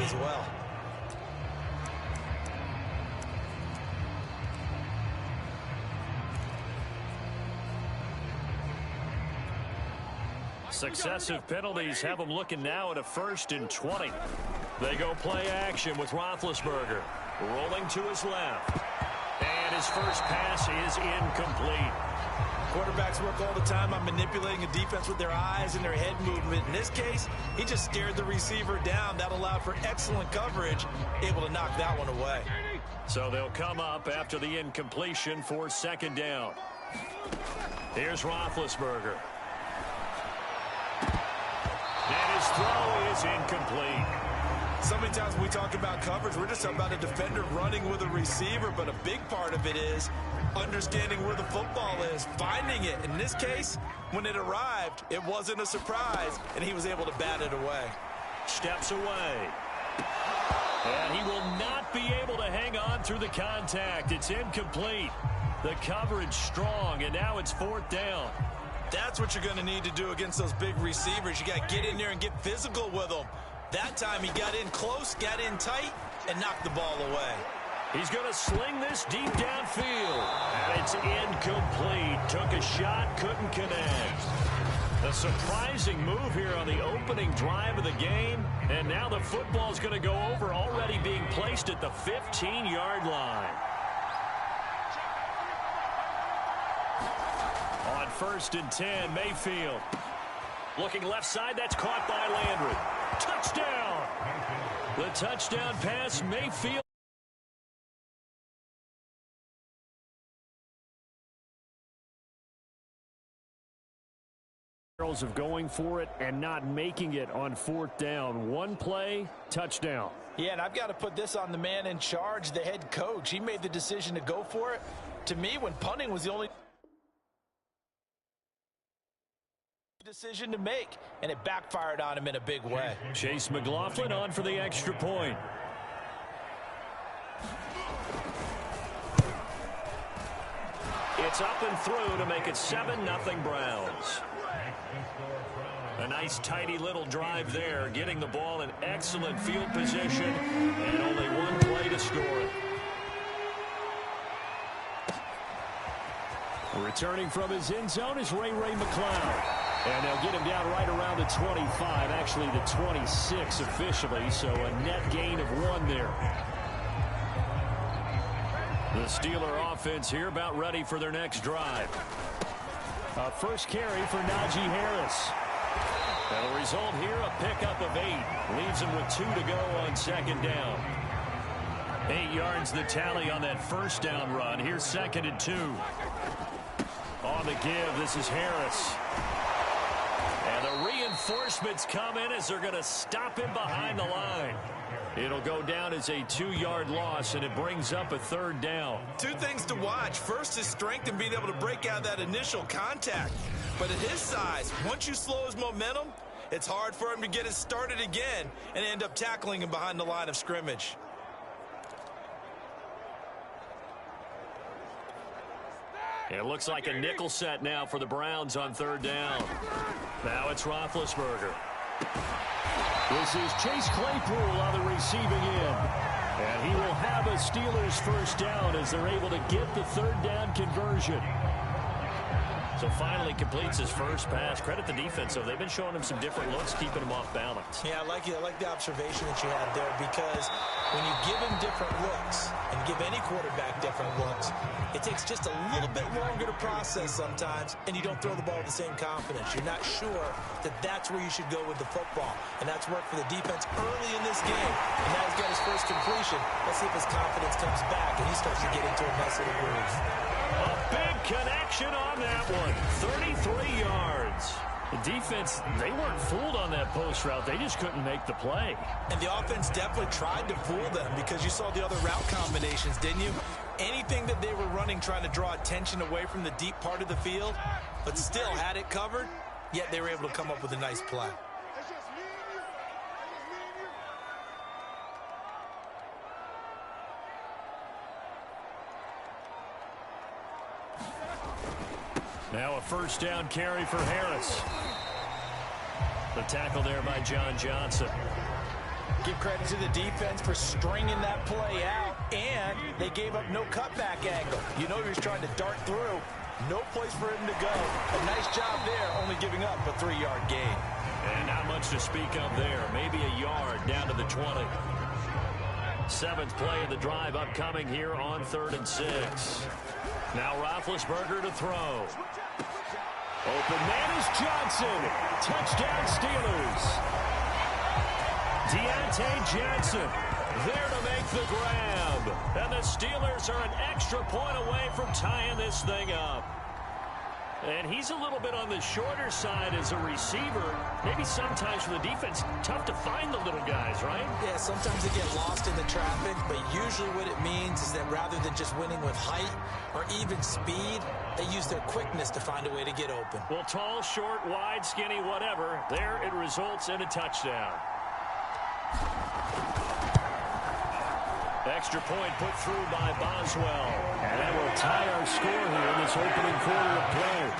as well. Successive penalties have them looking now at a 1st and 20. They go play action with Roethlisberger. Rolling to his left. And his first pass is incomplete. Quarterbacks work all the time on manipulating a defense with their eyes and their head movement. In this case, he just stared the receiver down. That allowed for excellent coverage, able to knock that one away. So they'll come up after the incompletion for 2nd down. Here's Roethlisberger. And his throw is incomplete. So many times when we talk about coverage, we're just talking about a defender running with a receiver, but a big part of it is understanding where the football is, finding it. In this case, when it arrived, it wasn't a surprise, and he was able to bat it away. Steps away. And he will not be able to hang on through the contact. It's incomplete. The coverage strong, and now it's 4th down. That's what you're going to need to do against those big receivers. You got to get in there and get physical with them. That time he got in close, got in tight, and knocked the ball away. He's going to sling this deep downfield. And it's incomplete. Took a shot, couldn't connect. A surprising move here on the opening drive of the game. And now the football's going to go over, already being placed at the 15-yard line. On 1st and 10, Mayfield. Looking left side, that's caught by Landry. Touchdown! The touchdown pass, Mayfield. Of going for it and not making it on 4th down. One play, touchdown. Yeah, and I've got to put this on the man in charge, the head coach. He made the decision to go for it. To me, when punting was the only decision to make, and it backfired on him in a big way. Chase McLaughlin on for the extra point. It's up and through to make it 7-0 Browns. A nice tidy little drive there, getting the ball in excellent field position, and only one play to score it. Returning from his end zone is Ray McCloud. And they'll get him down right around the 25, actually the 26 officially, so a net gain of 1 there. The Steeler offense here about ready for their next drive. A first carry for Najee Harris. That'll result here, a pickup of 8. Leaves him with 2 to go on 2nd down. 8 yards the tally on that 1st down run. Here's 2nd and 2. On the give, this is Harris. And the reinforcements come in as they're going to stop him behind the line. It'll go down as a 2-yard loss, and it brings up a 3rd down. 2 things to watch. First, his strength and being able to break out that initial contact. But at his size, once you slow his momentum, it's hard for him to get it started again and end up tackling him behind the line of scrimmage. It looks like a nickel set now for the Browns on 3rd down. Now it's Roethlisberger. This is Chase Claypool on the receiving end. And he will have a Steelers 1st down as they're able to get the 3rd down conversion. So finally completes his first pass. Credit the defense, though. They've been showing him some different looks, keeping him off balance. Yeah, I like the observation that you had there, because when you give him different looks and give any quarterback different looks, it takes just a little bit longer to process sometimes, and you don't throw the ball with the same confidence. You're not sure that that's where you should go with the football, and that's worked for the defense early in this game. And now he's got his first completion. Let's see if his confidence comes back and he starts to get into a nice little groove. A big connection on that one. 33 yards. The defense, they weren't fooled on that post route. They just couldn't make the play. And the offense definitely tried to fool them, because you saw the other route combinations, didn't you? Anything that they were running trying to draw attention away from the deep part of the field, but still had it covered, yet they were able to come up with a nice play. Now a 1st down carry for Harris. The tackle there by John Johnson. Give credit to the defense for stringing that play out, and they gave up no cutback angle. You know he was trying to dart through. No place for him to go. A nice job there, only giving up a 3-yard gain. And not much to speak of there. Maybe a yard down to the 20. 7th play of the drive upcoming here on 3rd and 6. Now Roethlisberger to throw. Open man is Johnson. Touchdown Steelers. Deontay Johnson there to make the grab. And the Steelers are an extra point away from tying this thing up. And he's a little bit on the shorter side as a receiver. Maybe sometimes for the defense, tough to find the little guys, right? Yeah, sometimes they get lost in the traffic, but usually what it means is that rather than just winning with height or even speed, they use their quickness to find a way to get open. Well, tall, short, wide, skinny, whatever, there it results in a touchdown. Extra point put through by Boswell. And that will tie our score here in this opening quarter of play.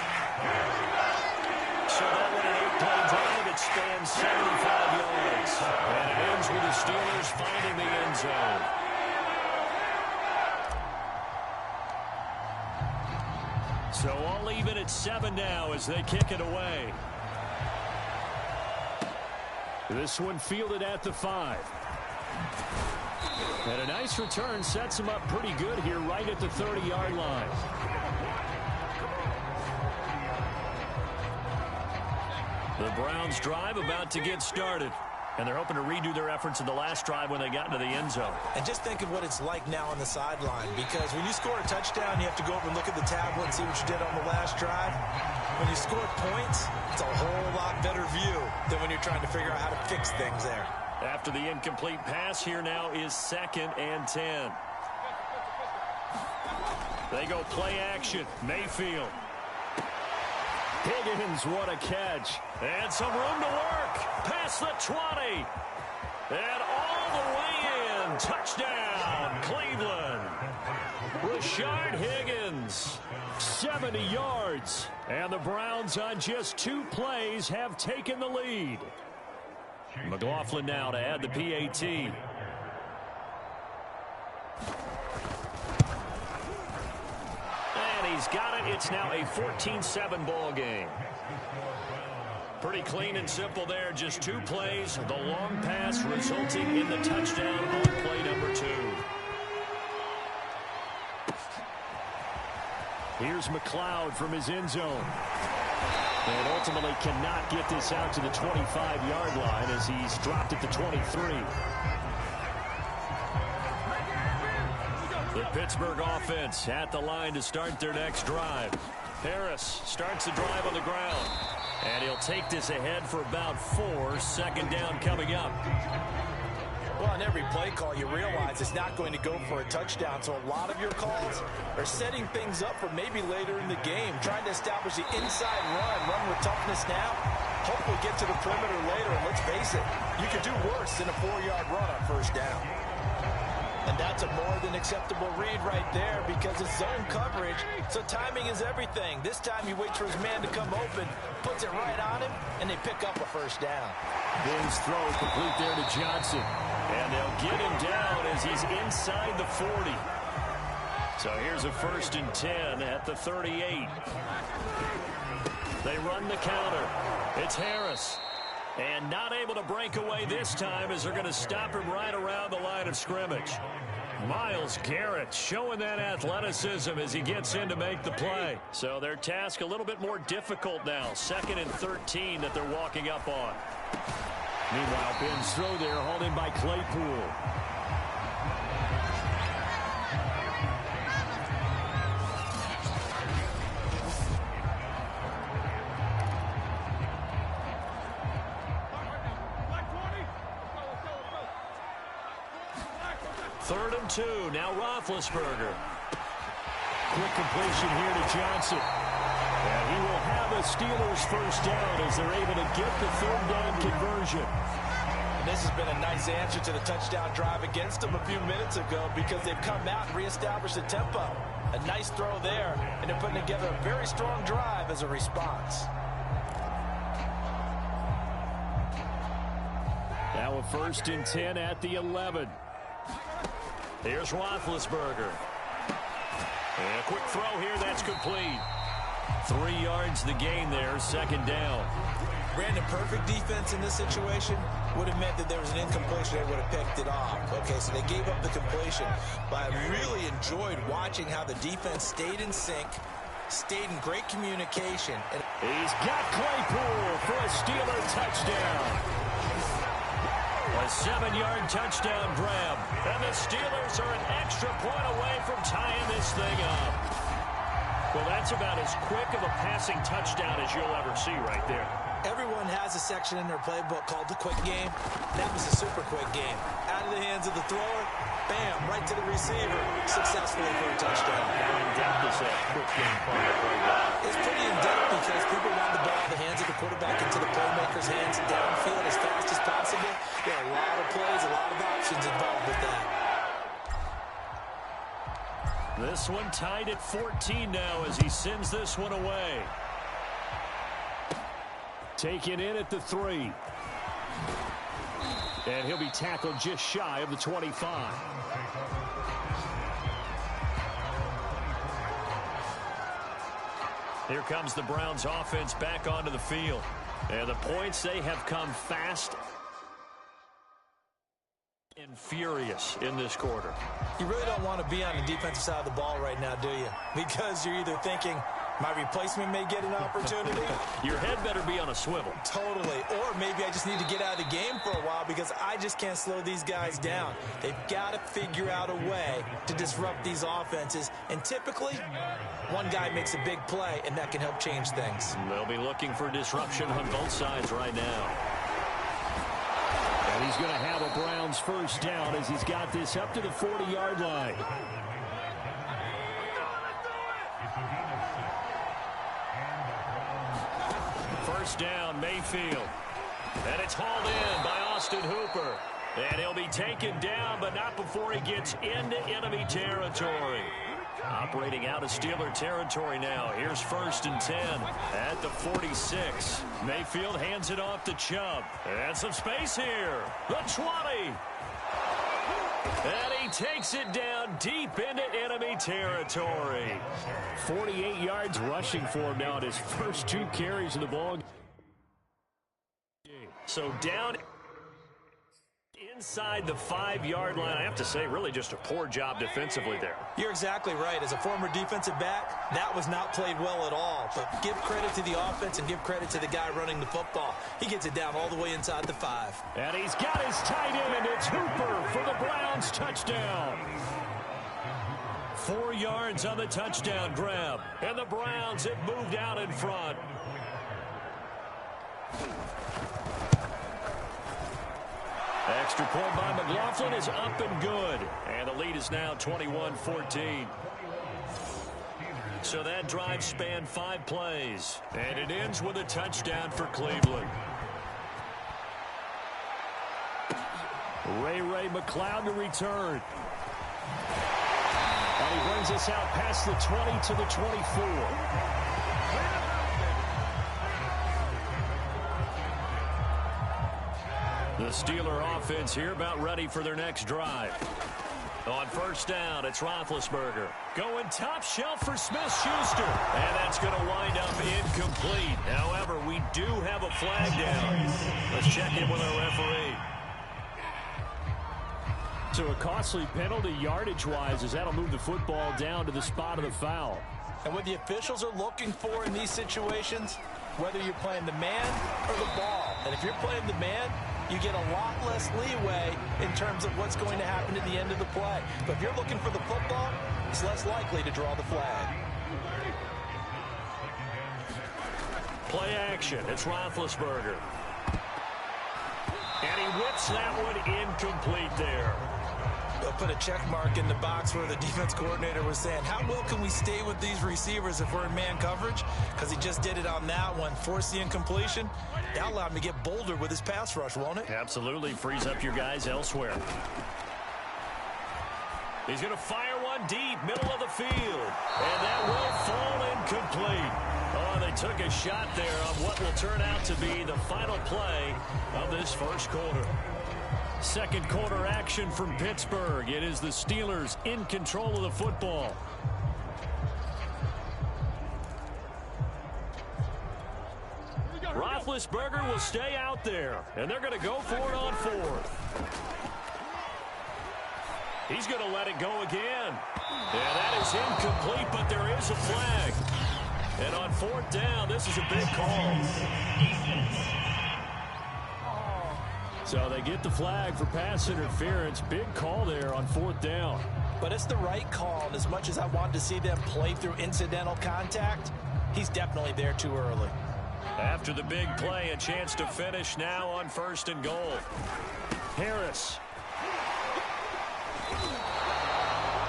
So that one an 8-play drive. It spans 75 yards. And it ends with the Steelers finding the end zone. So all even at 7 now as they kick it away. This one fielded at the 5. And a nice return sets him up pretty good here right at the 30-yard line. The Browns drive about to get started. And they're hoping to redo their efforts in the last drive when they got into the end zone. And just think of what it's like now on the sideline, because when you score a touchdown, you have to go over and look at the tablet and see what you did on the last drive. When you score points, it's a whole lot better view than when you're trying to figure out how to fix things there. After the incomplete pass, here now is 2nd and 10. They go play action. Mayfield. Higgins, what a catch. And some room to work. Past the 20. And all the way in. Touchdown, Cleveland. Rashard Higgins, 70 yards. And the Browns on just 2 plays have taken the lead. McLaughlin now to add the PAT. And he's got it. It's now a 14-7 ball game. Pretty clean and simple there. Just 2 plays. The long pass resulting in the touchdown on play number 2. Here's McLeod from his end zone. And ultimately cannot get this out to the 25-yard line as he's dropped at the 23. The Pittsburgh offense at the line to start their next drive. Harris starts the drive on the ground. And he'll take this ahead for about 4. 2nd down coming up. Well, on every play call, you realize it's not going to go for a touchdown. So a lot of your calls are setting things up for maybe later in the game, trying to establish the inside run with toughness now, hopefully get to the perimeter later. And let's face it, you could do worse than a 4-yard run on 1st down. And that's a more than acceptable read right there because it's zone coverage, so timing is everything. This time he waits for his man to come open, puts it right on him, and they pick up a 1st down. Ben's throw complete there to Johnson. And they'll get him down as he's inside the 40. So here's a 1st and 10 at the 38. They run the counter. It's Harris. And not able to break away this time as they're going to stop him right around the line of scrimmage. Myles Garrett showing that athleticism as he gets in to make the play. So their task a little bit more difficult now. 2nd and 13 that they're walking up on. Meanwhile, Ben's throw there hauled in by Claypool. Third and 2. Now Roethlisberger. Quick completion here to Johnson. And he will have a Steelers 1st down as they're able to get the 3rd down conversion. And this has been a nice answer to the touchdown drive against them a few minutes ago because they've come out and reestablished the tempo. A nice throw there, and they're putting together a very strong drive as a response. Now a first and 10 at the 11. Here's Roethlisberger. And a quick throw here, that's complete. 3 yards the gain there, second down. Brandon, perfect defense in this situation would have meant that there was an incompletion. They would have picked it off. Okay, so they gave up the completion. But I really enjoyed watching how the defense stayed in sync, stayed in great communication. And he's got Claypool for a Steeler touchdown. A 7-yard touchdown grab. And the Steelers are an extra point away from tying this thing up. Well, that's about as quick of a passing touchdown as you'll ever see right there. Everyone has a section in their playbook called the quick game. That was a super quick game. Out of the hands of the thrower, bam, right to the receiver, successfully for a touchdown. How in-depth is that quick game part of the playbook? It's pretty in-depth because people want the ball in the hands of the quarterback into the playmaker's hands downfield as fast as possible. There are a lot of plays, a lot of options involved with that. This one tied at 14 now as he sends this one away. Taken in at the 3. And he'll be tackled just shy of the 25. Here comes the Browns offense back onto the field. And the points, they have come fast and furious in this quarter. You really don't want to be on the defensive side of the ball right now, do you? Because you're either thinking, my replacement may get an opportunity. Your head better be on a swivel. Totally. Or maybe I just need to get out of the game for a while because I just can't slow these guys down. They've got to figure out a way to disrupt these offenses. And typically, one guy makes a big play, and that can help change things. They'll be looking for disruption on both sides right now. And he's going to have a Browns first down as he's got this up to the 40-yard line. First down, Mayfield. And it's hauled in by Austin Hooper. And he'll be taken down, but not before he gets into enemy territory. Operating out of Steeler territory now. Here's first and 10 at the 46. Mayfield hands it off to Chubb. And some space here. The 20. And he takes it down deep into enemy territory. 48 yards rushing for him now at his first 2 carries of the ball. So down inside the 5-yard line. I have to say, really just a poor job defensively there. You're exactly right. As a former defensive back, that was not played well at all. But give credit to the offense and give credit to the guy running the football. He gets it down all the way inside the 5. And he's got his tight end. It's Hooper for the Browns touchdown. 4 yards on the touchdown grab. And the Browns have moved out in front. Extra point by McLaughlin is up and good. And the lead is now 21-14. So that drive spanned 5 plays. And it ends with a touchdown for Cleveland. Ray McLeod to return. And he brings us out past the 20 to the 24. The Steeler offense here about ready for their next drive. On first down, it's Roethlisberger. Going top shelf for Smith-Schuster. And that's going to wind up incomplete. However, we do have a flag down. Let's check in with our referee. So a costly penalty yardage-wise as that'll move the football down to the spot of the foul. And what the officials are looking for in these situations, whether you're playing the man or the ball. And if you're playing the man, you get a lot less leeway in terms of what's going to happen at the end of the play. But if you're looking for the football, it's less likely to draw the flag. Play action. It's Roethlisberger. And he whips that one incomplete there. They'll put a check mark in the box where the defense coordinator was saying, how well can we stay with these receivers if we're in man coverage? Because he just did it on that one, forced the incompletion. That'll allow him to get bolder with his pass rush, won't it? Absolutely. Frees up your guys elsewhere. He's going to fire one deep, middle of the field. And that will fall incomplete. Oh, they took a shot there on what will turn out to be the final play of this first quarter. Second quarter action from Pittsburgh. It is the Steelers in control of the football. Roethlisberger will stay out there, and they're going to go for it on fourth. He's going to let it go again. And that is incomplete, but there is a flag. And on fourth down, this is a big call. So they get the flag for pass interference. Big call there on fourth down. But it's the right call, and as much as I wanted to see them play through incidental contact, he's definitely there too early. After the big play, a chance to finish now on first and goal. Harris.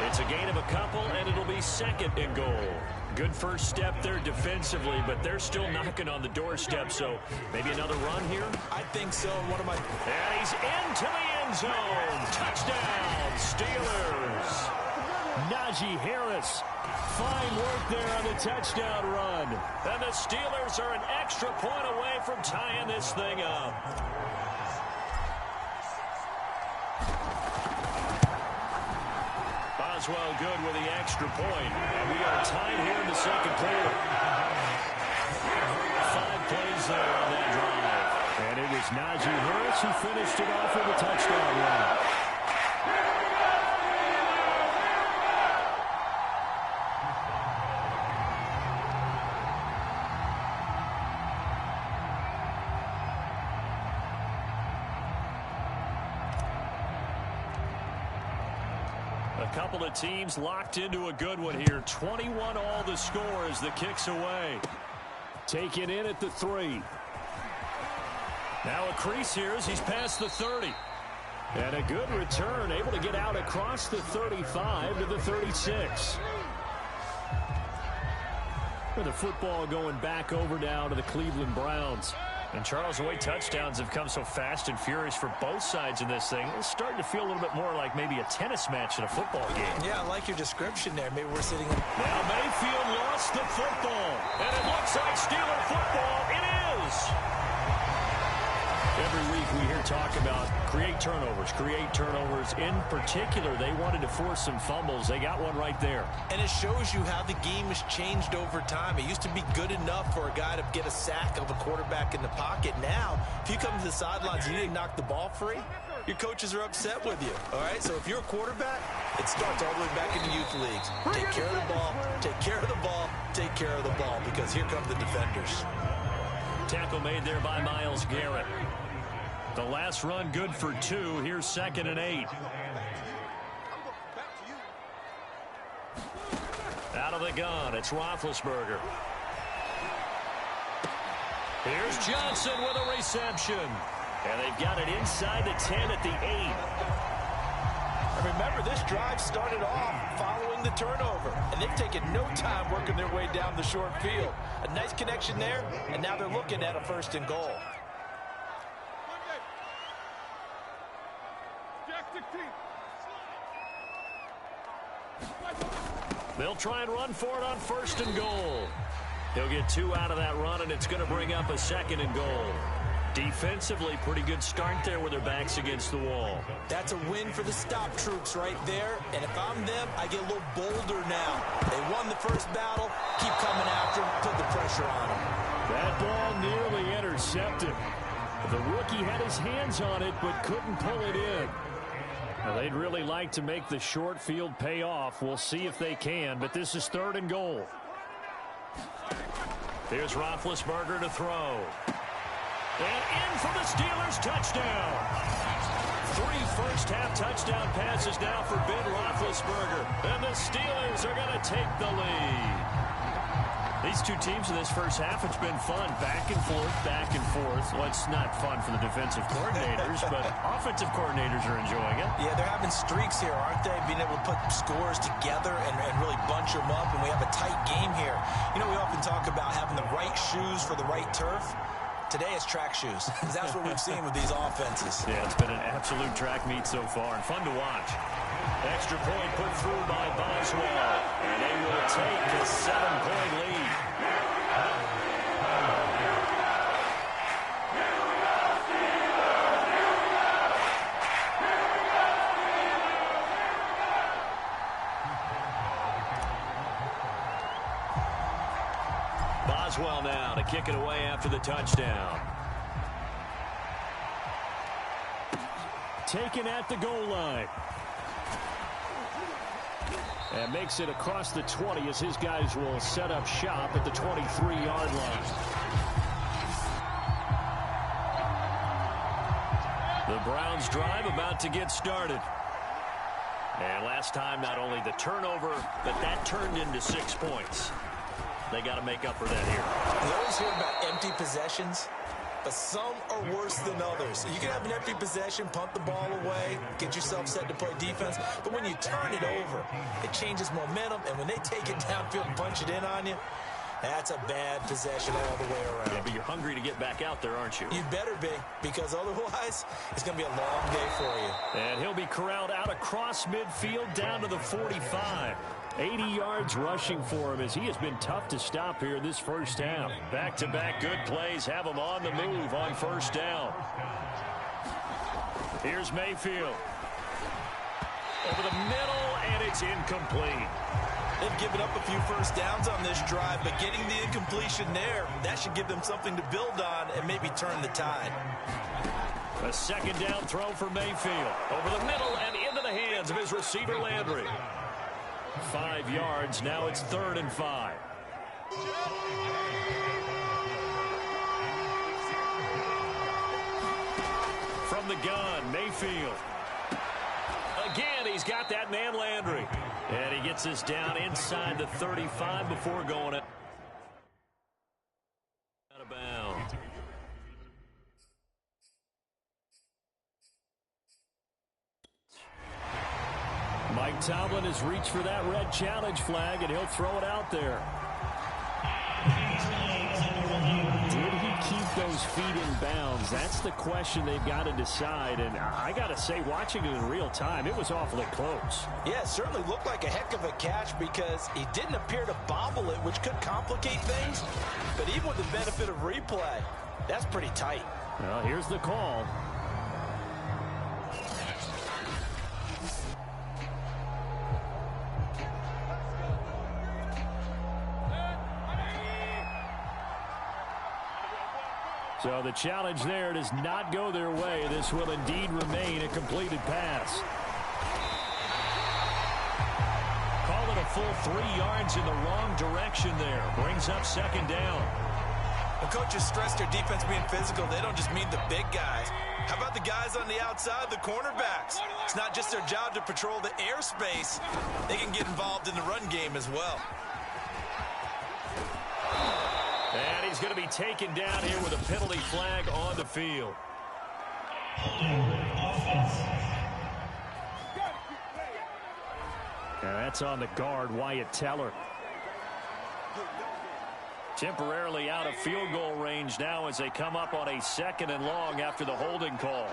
It's a gain of a couple, and it'll be second and goal. Good first step there defensively, but they're still knocking on the doorstep, so maybe another run here? I think so. And he's into the end zone. Touchdown, Steelers. Najee Harris. Fine work there on the touchdown run. And the Steelers are an extra point away from tying this thing up. Boswell good with the extra point. And we are tied here in the second quarter. 5 plays there on that drive. And it was Najee Harris who finished it off with a touchdown run. A couple of teams locked into a good one here. 21 all the score as the kick's away. Taken in at the 3. Now a crease here as he's past the 30. And a good return, able to get out across the 35 to the 36. With the football going back over now to the Cleveland Browns. And Charles, the way touchdowns have come so fast and furious for both sides in this thing, it's starting to feel a little bit more like maybe a tennis match in a football game. Yeah, I like your description there. Maybe we're sitting in... Now Mayfield lost the football, and it looks like Steeler football. It is! Every week we hear talk about create turnovers. In particular, they wanted to force some fumbles. They got one right there. And it shows you how the game has changed over time. It used to be good enough for a guy to get a sack of a quarterback in the pocket. Now, if you come to the sidelines and you didn't knock the ball free, your coaches are upset with you. All right? So if you're a quarterback, it starts all the way back in the youth leagues. Take care of the ball, take care of the ball, take care of the ball, because here come the defenders. Tackle made there by Myles Garrett. The last run good for 2. Here's 2nd and 8. Out of the gun, it's Roethlisberger. Here's Johnson with a reception. And they've got it inside the 10 at the 8. And remember, this drive started off following the turnover. And they've taken no time working their way down the short field. A nice connection there, and now they're looking at a 1st and goal. They'll try and run for it on 1st and goal. He'll get 2 out of that run, and it's going to bring up a 2nd and goal. Defensively, pretty good start there with their backs against the wall. That's a win for the stop troops right there. And if I'm them, I get a little bolder now. They won the first battle. Keep coming after them. Put the pressure on them. That ball nearly intercepted. The rookie had his hands on it, but couldn't pull it in. Now, they'd really like to make the short field pay off. We'll see if they can, but this is 3rd and goal. Here's Roethlisberger to throw. And in for the Steelers touchdown. 3 first-half touchdown passes now for Ben Roethlisberger. And the Steelers are going to take the lead. These two teams in this first half, it's been fun. Back and forth, back and forth. Well, it's not fun for the defensive coordinators, but offensive coordinators are enjoying it. Yeah, they're having streaks here, aren't they? Being able to put scores together and really bunch them up, and we have a tight game here. You know, we often talk about having the right shoes for the right turf. Today it's track shoes, because that's what we've seen with these offenses. Yeah, it's been an absolute track meet so far, and fun to watch. Extra point put through by Boswell, and they will take a 7-point lead. as well now to kick it away after the touchdown. Taken at the goal line. And makes it across the 20 as his guys will set up shop at the 23-yard line. The Browns drive about to get started. And last time, not only the turnover, but that turned into 6 points. They got to make up for that here. You always hear about empty possessions, but some are worse than others. You can have an empty possession, punt the ball away, get yourself set to play defense, but when you turn it over, it changes momentum, and when they take it downfield and punch it in on you, that's a bad possession all the way around. Yeah, but you're hungry to get back out there, aren't you? You better be, because otherwise, it's going to be a long day for you. And he'll be corralled out across midfield down to the 45. 80 yards rushing for him as he has been tough to stop here this first half. Back-to-back good plays have him on the move on first down. Here's Mayfield. Over the middle, and it's incomplete. They've given up a few first downs on this drive, but getting the incompletion there, that should give them something to build on and maybe turn the tide. A second down throw for Mayfield. Over the middle and into the hands of his receiver, Landry. 5 yards. Now it's 3rd and 5. From the gun, Mayfield. Again, he's got that man, Landry. And he gets us down inside the 35 before going out of bounds. Mike Tomlin has reached for that red challenge flag, and he'll throw it out there. Did he keep those feet in bounds? That's the question they've got to decide. And I got to say, watching it in real time, it was awfully close. Yeah, it certainly looked like a heck of a catch because he didn't appear to bobble it, which could complicate things. But even with the benefit of replay, that's pretty tight. Well, here's the call. So the challenge there does not go their way. This will indeed remain a completed pass. Call it a full 3 yards in the wrong direction there. Brings up second down. When coaches stress their defense being physical, they don't just mean the big guys. How about the guys on the outside, the cornerbacks? It's not just their job to patrol the airspace. They can get involved in the run game as well. And he's going to be taken down here with a penalty flag on the field. And that's on the guard, Wyatt Teller. Temporarily out of field goal range now as they come up on a 2nd and long after the holding call.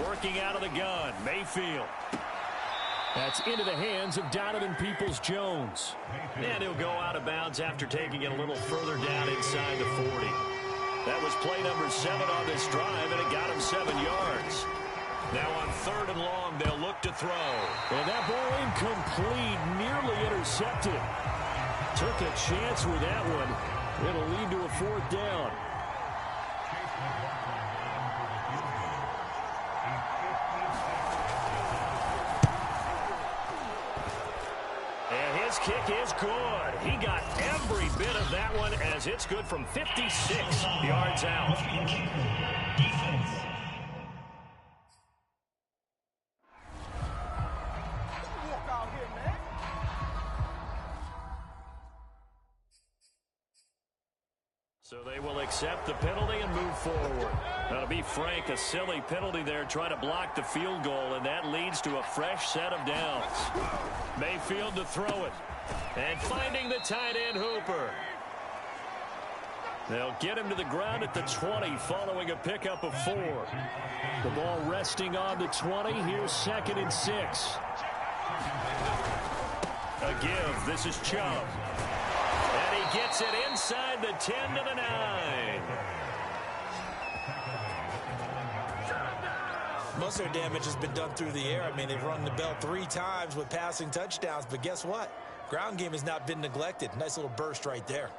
Working out of the gun, Mayfield. That's into the hands of Donovan Peoples-Jones. And he'll go out of bounds after taking it a little further down inside the 40. That was play number 7 on this drive, and it got him 7 yards. Now on 3rd and long, they'll look to throw. And that ball incomplete, nearly intercepted. Took a chance with that one. It'll lead to a 4th down. And his kick is good. He got every bit of that one as it's good from 56 yards out. So they will accept the penalty and move forward. Now, to be frank, a silly penalty there trying to block the field goal, and that leads to a fresh set of downs. Mayfield to throw it. And finding the tight end, Hooper. They'll get him to the ground at the 20 following a pickup of 4. The ball resting on the 20. Here's 2nd and 6. A give. This is Chubb. And he gets it inside the 10 to the 9. Most of their damage has been done through the air. I mean, they've rung the bell 3 times with passing touchdowns, but guess what? Ground game has not been neglected. Nice little burst right there.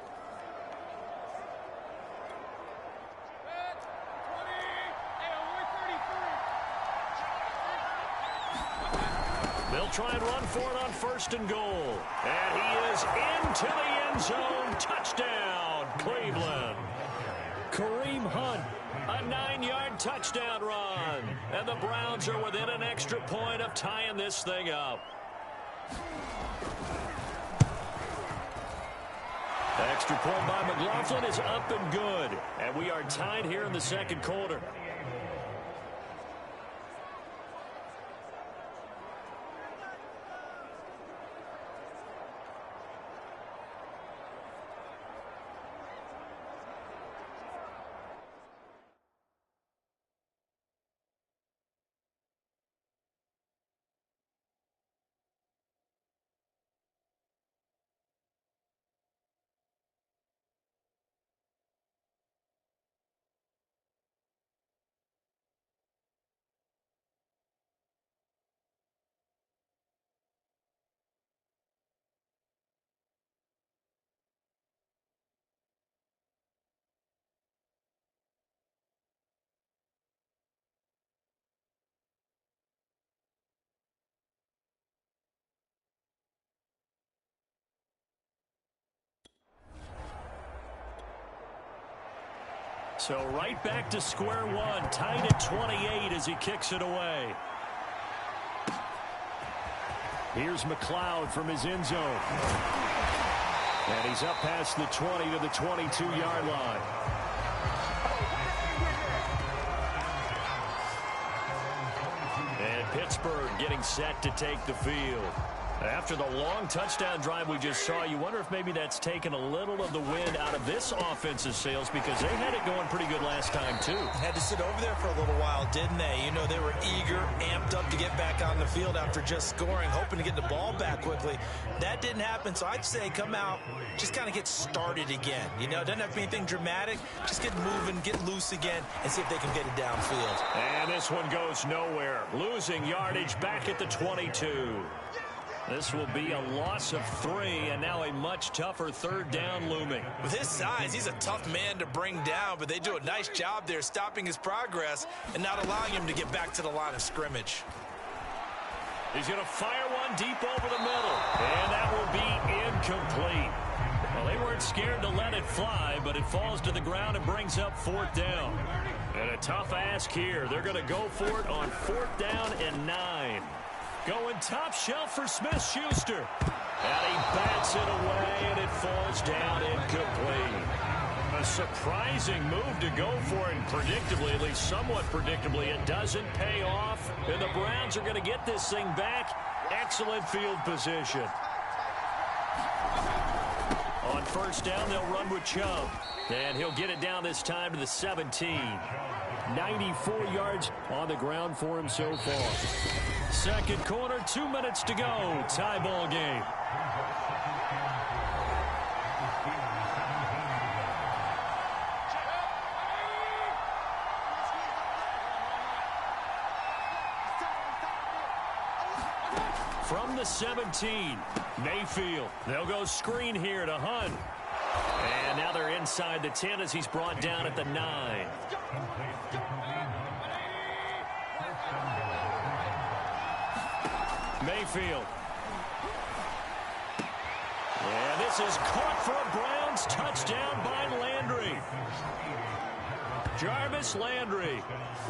They'll try and run for it on 1st and goal. And he is into the end zone. Touchdown, Cleveland. Kareem Hunt, a 9-yard touchdown run. And the Browns are within an extra point of tying this thing up. Extra point by McLaughlin is up and good. And we are tied here in the second quarter. So right back to square one, tied at 28 as he kicks it away. Here's McLeod from his end zone. And he's up past the 20 to the 22-yard line. And Pittsburgh getting set to take the field. After the long touchdown drive we just saw, you wonder if maybe that's taken a little of the wind out of this offensive sails, because they had it going pretty good last time, too. Had to sit over there for a little while, didn't they? You know, they were eager, amped up to get back on the field after just scoring, hoping to get the ball back quickly. That didn't happen, so I'd say come out, just kind of get started again. You know, it doesn't have to be anything dramatic. Just get moving, get loose again, and see if they can get it downfield. And this one goes nowhere. Losing yardage back at the 22. This will be a loss of 3, and now a much tougher 3rd down looming. With his size, he's a tough man to bring down, but they do a nice job there stopping his progress and not allowing him to get back to the line of scrimmage. He's going to fire one deep over the middle, and that will be incomplete. Well, they weren't scared to let it fly, but it falls to the ground and brings up 4th down. And a tough ask here. They're going to go for it on 4th down and 9. Going top shelf for Smith-Schuster. And he bats it away, and it falls down incomplete. A surprising move to go for it, and predictably, at least somewhat predictably, it doesn't pay off. And the Browns are going to get this thing back. Excellent field position. On 1st down, they'll run with Chubb. And he'll get it down this time to the 17. 94 yards on the ground for him so far. Second quarter, 2 minutes to go. Tie ball game. From the 17, Mayfield. They'll go screen here to Hunt. And now they're inside the 10 as he's brought down at the 9. Mayfield. And this is caught for a Browns touchdown by Landry. Jarvis Landry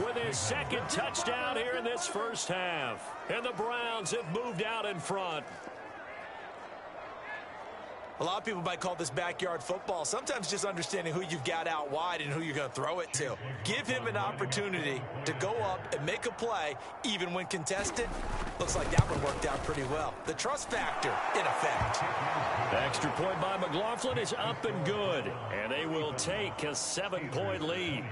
with his 2nd touchdown here in this first half. And the Browns have moved out in front. A lot of people might call this backyard football. Sometimes just understanding who you've got out wide and who you're going to throw it to. Give him an opportunity to go up and make a play, even when contested. Looks like that one worked out pretty well. The trust factor in effect. The extra point by McLaughlin is up and good. And they will take a 7-point lead.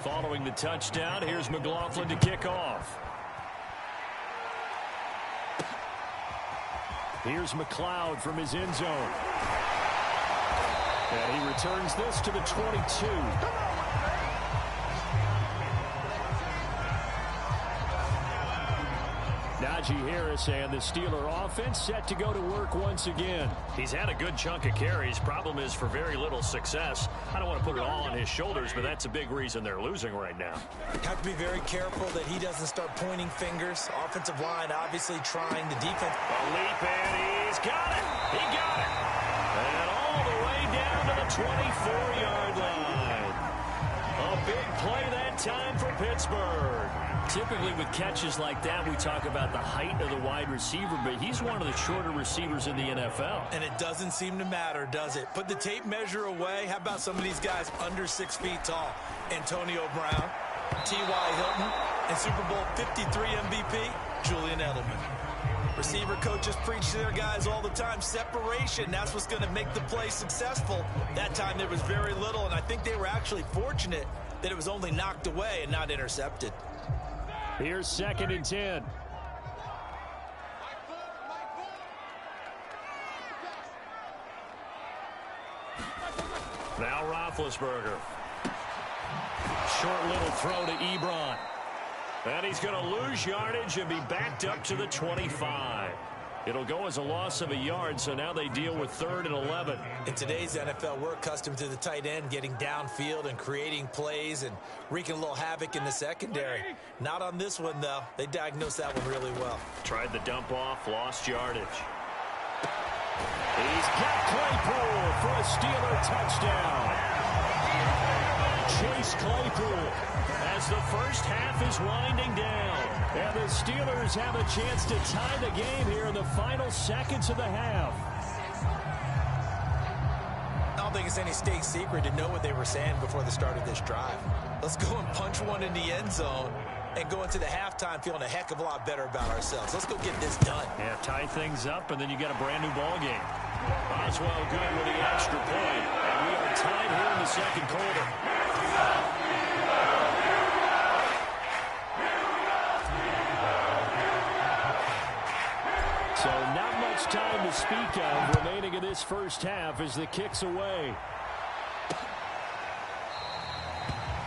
Following the touchdown, here's McLaughlin to kick off. Here's McLeod from his end zone. And he returns this to the 22. Najee Harris and the Steeler offense set to go to work once again. He's had a good chunk of carries. Problem is for very little success. I don't want to put it all on his shoulders, but that's a big reason they're losing right now. Have to be very careful that he doesn't start pointing fingers. Offensive line obviously trying, the defense. A leap, and he's got it. He got it. And all the way down to the 24-yard line. A big play that time for Pittsburgh. Typically with catches like that, we talk about the height of the wide receiver, but he's one of the shorter receivers in the NFL. And it doesn't seem to matter, does it? Put the tape measure away. How about some of these guys under 6 feet tall? Antonio Brown, T.Y. Hilton, and Super Bowl 53 MVP, Julian Edelman. Receiver coaches preach to their guys all the time. Separation, that's what's going to make the play successful. That time there was very little, and I think they were actually fortunate that it was only knocked away and not intercepted. Here's 2nd and 10. Now Roethlisberger. Short little throw to Ebron. And he's going to lose yardage and be backed up to the 25. It'll go as a loss of a yard, so now they deal with 3rd and 11. In today's NFL, we're accustomed to the tight end getting downfield and creating plays and wreaking a little havoc in the secondary. Not on this one, though. They diagnosed that one really well. Tried the dump off, lost yardage. He's got Claypool for a Steeler touchdown. Chase Claypool as the first half is winding down. And the Steelers have a chance to tie the game here in the final seconds of the half. I don't think it's any state secret to know what they were saying before the start of this drive. Let's go and punch one in the end zone and go into the halftime feeling a heck of a lot better about ourselves. Let's go get this done. Yeah, tie things up, and then you get a brand-new ball game. Oswell good with the extra point. And we are tied here in the second quarter. So not much time to speak of remaining in this first half as the kick's away.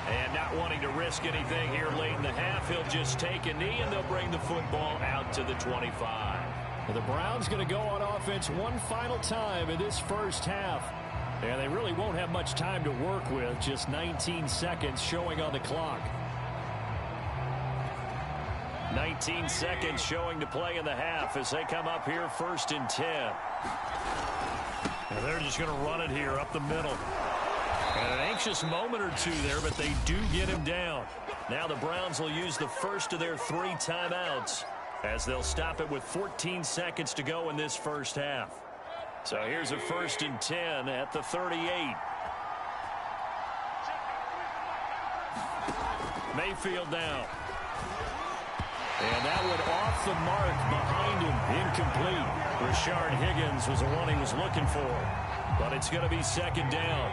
And not wanting to risk anything here late in the half, he'll just take a knee and they'll bring the football out to the 25. The Browns going to go on offense one final time in this first half. And they really won't have much time to work with, just 19 seconds showing on the clock. 19 seconds showing to play in the half as they come up here 1st and 10. And they're just going to run it here up the middle. And an anxious moment or two there, but they do get him down. Now the Browns will use the first of their 3 timeouts as they'll stop it with 14 seconds to go in this first half. So here's a 1st and 10 at the 38. Mayfield now. And that one off the mark behind him. Incomplete. Rashard Higgins was the one he was looking for. But it's going to be 2nd down.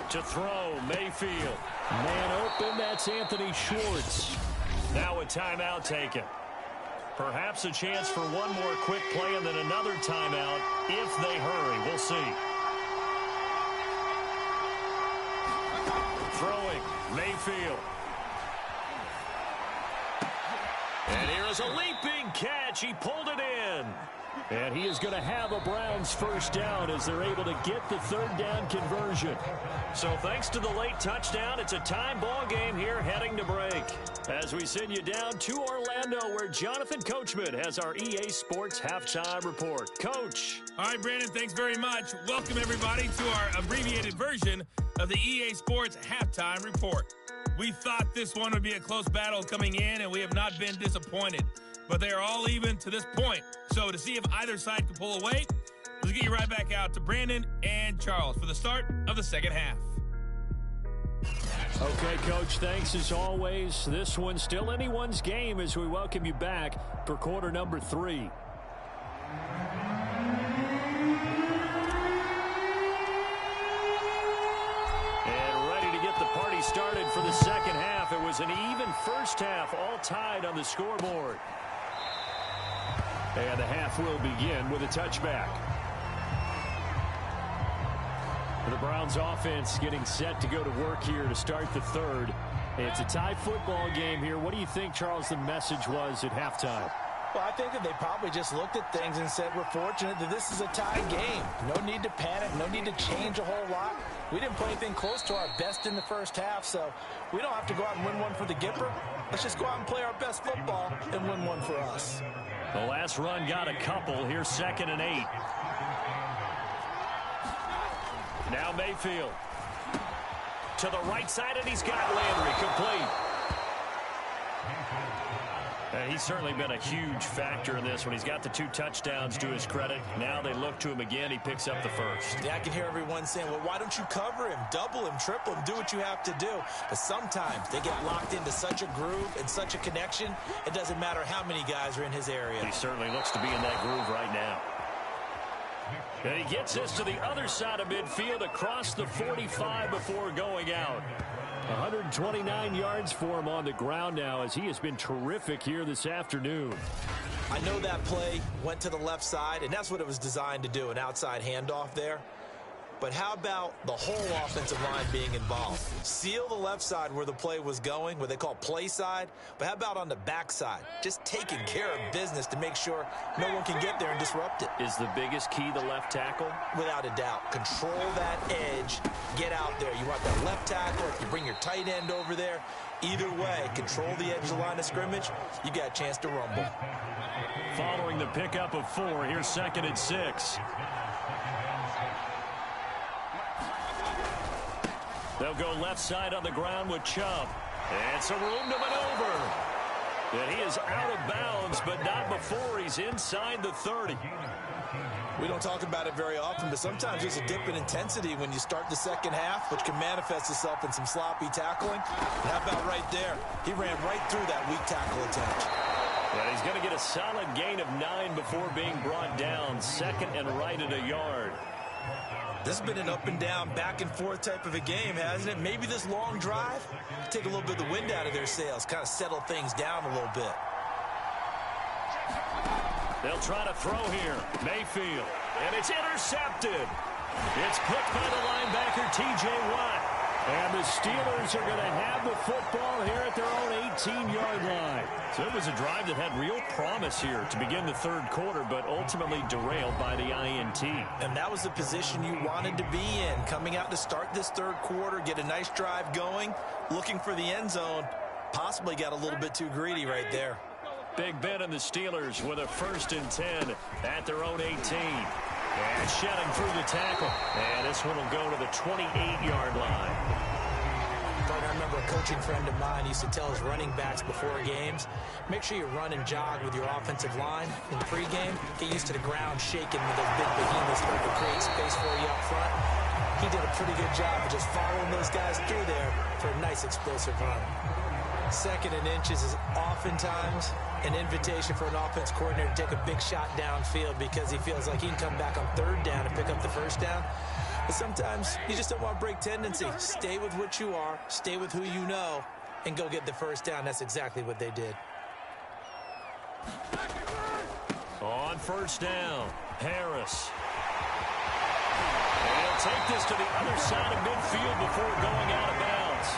To throw, Mayfield. Man open, that's Anthony Schwartz. Now a timeout taken. Perhaps a chance for one more quick play and then another timeout if they hurry. We'll see. Throwing, Mayfield. And here is a leaping catch. He pulled it in. And he is going to have a Browns first down as they're able to get the 3rd down conversion. So thanks to the late touchdown, it's a time ball game here heading to break. As we send you down to Orlando where Jonathan Coachman has our EA Sports Halftime Report. Coach. All right, Brandon, thanks very much. Welcome, everybody, to our abbreviated version of the EA Sports Halftime Report. We thought this one would be a close battle coming in, and we have not been disappointed. But they are all even to this point. So to see if either side can pull away, let's get you right back out to Brandon and Charles for the start of the second half. Okay, Coach, thanks as always. This one's still anyone's game as we welcome you back for quarter number 3. And ready to get the party started for the second half. It was an even first half, all tied on the scoreboard. And the half will begin with a touchback. The Browns offense getting set to go to work here to start the third. It's a tie football game here. What do you think, Charles, the message was at halftime? Well, I think that they probably just looked at things and said, we're fortunate that this is a tie game. No need to panic. No need to change a whole lot. We didn't play anything close to our best in the first half, so we don't have to go out and win one for the Gipper. Let's just go out and play our best football and win one for us. The last run got a couple. Here's 2nd and 8. Now Mayfield. To the right side, and he's got Landry complete. He's certainly been a huge factor in this when he's got the 2 touchdowns to his credit. Now they look to him again. He picks up the first. Yeah, I can hear everyone saying, well, why don't you cover him? Double him, triple him, do what you have to do. But sometimes they get locked into such a groove and such a connection, it doesn't matter how many guys are in his area. He certainly looks to be in that groove right now. And he gets this to the other side of midfield across the 45 before going out. 129 yards for him on the ground now as he has been terrific here this afternoon. I know that play went to the left side, and that's what it was designed to do, an outside handoff there. But how about the whole offensive line being involved? Seal the left side where the play was going, what they call play side. But how about on the back side? Just taking care of business to make sure no one can get there and disrupt it. Is the biggest key the left tackle? Without a doubt. Control that edge. Get out there. You want that left tackle. If you bring your tight end over there, either way, control the edge of the line of scrimmage. You got a chance to rumble. Following the pickup of 4, here's 2nd and 6. They'll go left side on the ground with Chubb. And some room to maneuver. And he is out of bounds, but not before he's inside the 30. We don't talk about it very often, but sometimes there's a dip in intensity when you start the second half, which can manifest itself in some sloppy tackling. And how about right there? He ran right through that weak tackle attempt. But he's going to get a solid gain of 9 before being brought down. 2nd and right at a yard. This has been an up and down, back and forth type of a game, hasn't it? Maybe this long drive, take a little bit of the wind out of their sails, kind of settle things down a little bit. They'll try to throw here. Mayfield. And it's intercepted. It's picked by the linebacker, T.J. Watt. And the Steelers are going to have the football here at their own 18-yard line. So it was a drive that had real promise here to begin the third quarter, but ultimately derailed by the INT. And that was the position you wanted to be in, coming out to start this third quarter, get a nice drive going, looking for the end zone. Possibly got a little bit too greedy right there. Big Ben and the Steelers with a 1st and 10 at their own 18. And shedding through the tackle. And this one will go to the 28-yard line. I remember a coaching friend of mine used to tell his running backs before games, make sure you run and jog with your offensive line in pregame. Get used to the ground shaking with those big behemoths trying to create space for you up front. He did a pretty good job of just following those guys through there for a nice explosive run. 2nd and inches is oftentimes an invitation for an offense coordinator to take a big shot downfield because he feels like he can come back on 3rd down and pick up the 1st down. But sometimes you just don't want to break tendency. Stay with what you are, stay with who you know, and go get the 1st down. That's exactly what they did. On 1st down, Harris. And he'll take this to the other side of midfield before going out of bounds.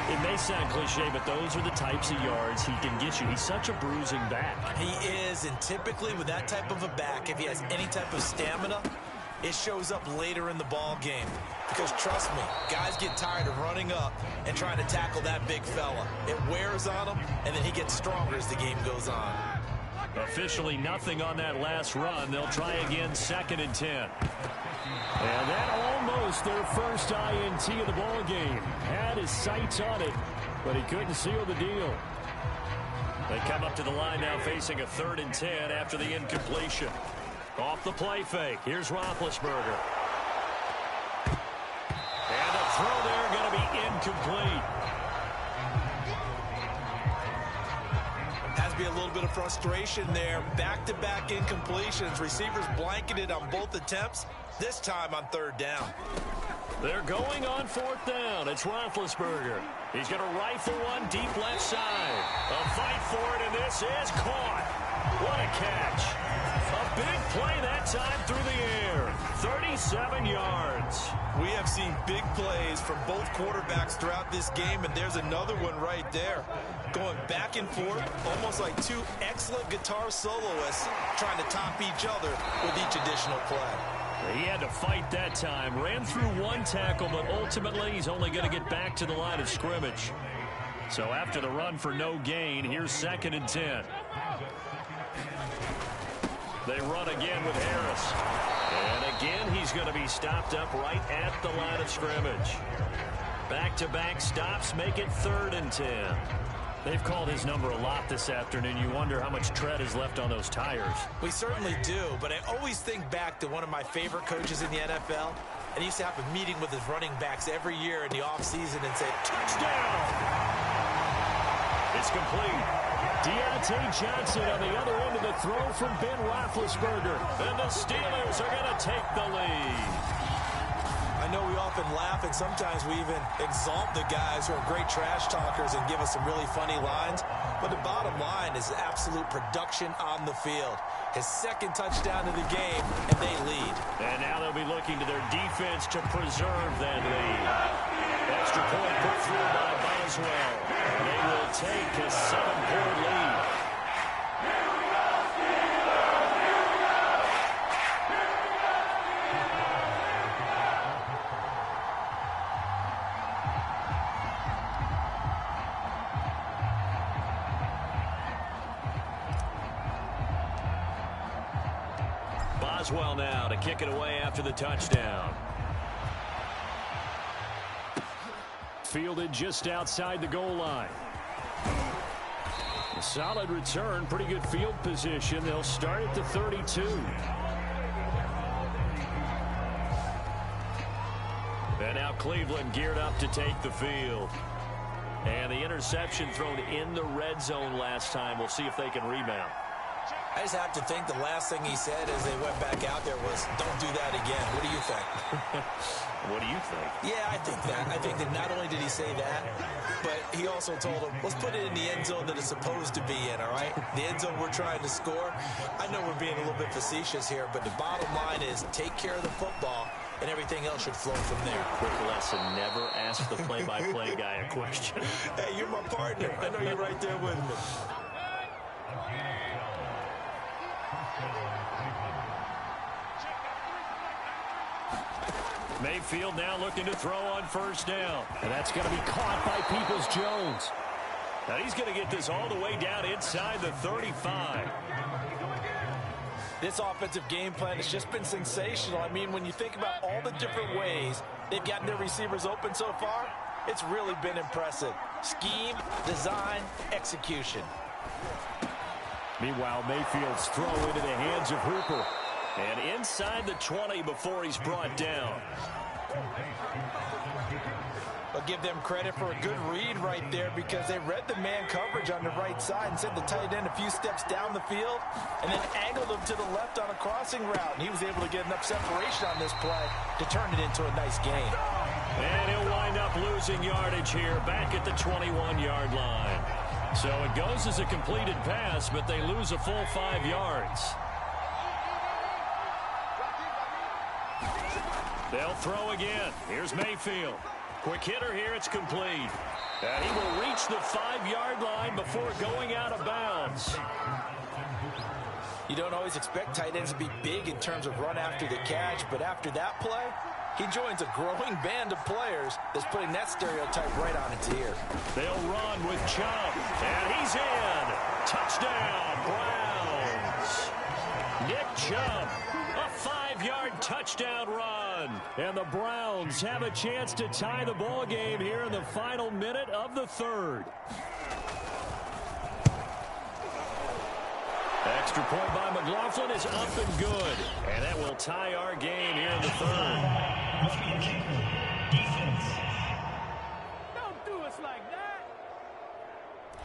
It may sound cliche, but those are the types of yards he can get you. He's such a bruising back. He is, and typically with that type of a back, if he has any type of stamina, it shows up later in the ball game. Because trust me, guys get tired of running up and trying to tackle that big fella. It wears on him, and then he gets stronger as the game goes on. Officially nothing on that last run. They'll try again, 2nd and 10. And that almost their first INT of the ball game. Had his sights on it, but he couldn't seal the deal. They come up to the line now facing a 3rd and 10 after the incompletion. Off the play fake. Here's Roethlisberger. And the throw there going to be incomplete. Has to be a little bit of frustration there. Back-to-back incompletions. Receivers blanketed on both attempts. This time on 3rd down. They're going on 4th down. It's Roethlisberger. He's going to rifle one deep left side. A fight for it, and this is caught. What a catch. A big play that time through the air. 37 yards. We have seen big plays from both quarterbacks throughout this game, and there's another one right there. Going back and forth, almost like two excellent guitar soloists trying to top each other with each additional play. He had to fight that time. Ran through one tackle, but ultimately he's only going to get back to the line of scrimmage. So after the run for no gain, here's 2nd and 10. They run again with Harris. And again, he's going to be stopped up right at the line of scrimmage. Back-to-back stops make it 3rd and 10. They've called his number a lot this afternoon. You wonder how much tread is left on those tires. We certainly do, but I always think back to one of my favorite coaches in the NFL, and he used to have a meeting with his running backs every year in the offseason and say, touchdown! It's complete. Deontay Johnson on the other end of the throw from Ben Roethlisberger. And the Steelers are going to take the lead. I know we often laugh, and sometimes we even exalt the guys who are great trash talkers and give us some really funny lines. But the bottom line is absolute production on the field. His 2nd touchdown of the game, and they lead. And now they'll be looking to their defense to preserve that lead. Extra point put through by Boswell. They will take a 7-point lead. Boswell now to kick it away after the touchdown. Fielded just outside the goal line. A solid return, pretty good field position. They'll start at the 32. And now Cleveland geared up to take the field. And the interception thrown in the red zone last time. We'll see if they can rebound. I just have to think the last thing he said as they went back out there was, don't do that again. What do you think? What do you think? Yeah, I think that. I think that not only did he say that, but he also told him, let's put it in the end zone that it's supposed to be in, all right? The end zone we're trying to score. I know we're being a little bit facetious here, but the bottom line is take care of the football, and everything else should flow from there. Quick lesson, never ask the play-by-play guy a question. Hey, you're my partner. I know you're right there with me. Mayfield now looking to throw on 1st down. And that's going to be caught by Peoples-Jones. Now he's going to get this all the way down inside the 35. This offensive game plan has just been sensational. I mean, when you think about all the different ways they've gotten their receivers open so far, it's really been impressive. Scheme, design, execution. Meanwhile, Mayfield's throw into the hands of Hooper. And inside the 20 before he's brought down. I'll give them credit for a good read right there because they read the man coverage on the right side and sent the tight end a few steps down the field and then angled him to the left on a crossing route. And he was able to get enough separation on this play to turn it into a nice gain. And he'll wind up losing yardage here back at the 21-yard line. So it goes as a completed pass, but they lose a full 5 yards. They'll throw again. Here's Mayfield. Quick hitter here. It's complete. And he will reach the 5-yard line before going out of bounds. You don't always expect tight ends to be big in terms of run after the catch, but after that play, he joins a growing band of players that's putting that stereotype right on its ear. They'll run with Chubb. And he's in. Touchdown, Browns. Nick Chubb. A 5-yard touchdown run. And the Browns have a chance to tie the ball game here in the final minute of the 3rd. Extra point by McLaughlin is up and good. And that will tie our game here in the 3rd. Don't do us like that.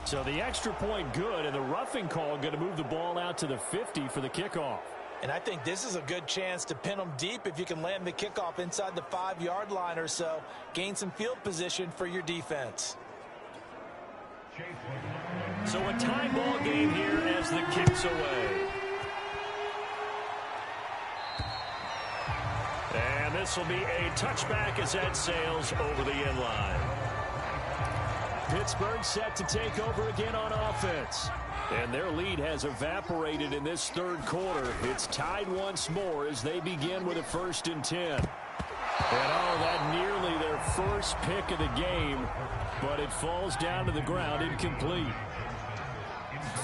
So the extra point good, and the roughing call going to move the ball out to the 50 for the kickoff. And I think this is a good chance to pin them deep if you can land the kickoff inside the 5-yard line or so. Gain some field position for your defense. So a tie ball game here as the kick's away. And this will be a touchback as that sails over the end line. Pittsburgh set to take over again on offense. And their lead has evaporated in this third quarter. It's tied once more as they begin with a 1st and 10. And oh, that nearly their first pick of the game, but it falls down to the ground incomplete.